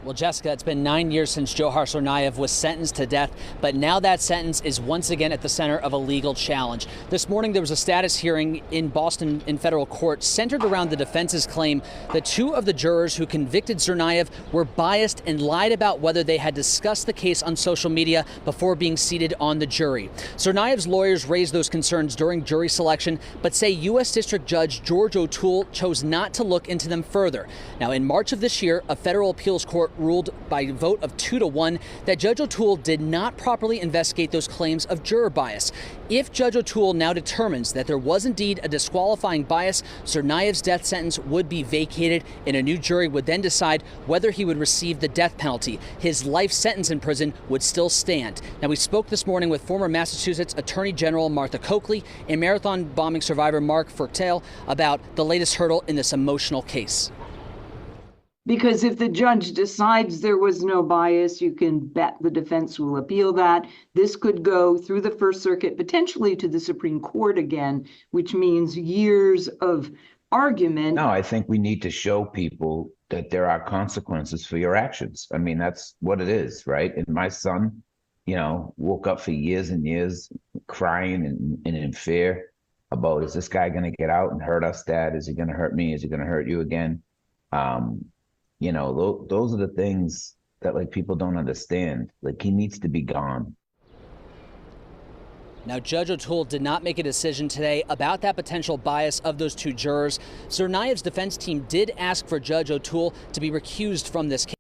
Well, Jessica, it's been 9 years since Dzhokhar Tsarnaev was sentenced to death, but now that sentence is once again at the center of a legal challenge. This morning, there was a status hearing in Boston in federal court centered around the defense's claim that two of the jurors who convicted Tsarnaev were biased and lied about whether they had discussed the case on social media before being seated on the jury. Tsarnaev's lawyers raised those concerns during jury selection, but say U.S. District Judge George O'Toole chose not to look into them further. Now, in March of this year, a federal appeals court ruled by a vote of 2-1 that Judge O'Toole did not properly investigate those claims of juror bias. If Judge O'Toole now determines that there was indeed a disqualifying bias, Tsarnaev's death sentence would be vacated, and a new jury would then decide whether he would receive the death penalty. His life sentence in prison would still stand. Now, we spoke this morning with former Massachusetts Attorney General Martha Coakley and marathon bombing survivor Mark Firtail about the latest hurdle in this emotional case. Because if the judge decides there was no bias, you can bet the defense will appeal that. This could go through the First Circuit, potentially to the Supreme Court again, which means years of argument. No, I think we need to show people that there are consequences for your actions. I mean, that's what it is, right? And my son, woke up for years and years crying and in fear about, is this guy going to get out and hurt us, Dad? Is he going to hurt me? Is he going to hurt you again? Those are the things that people don't understand. He needs to be gone. Now, Judge O'Toole did not make a decision today about that potential bias of those two jurors. Tsarnaev's defense team did ask for Judge O'Toole to be recused from this case.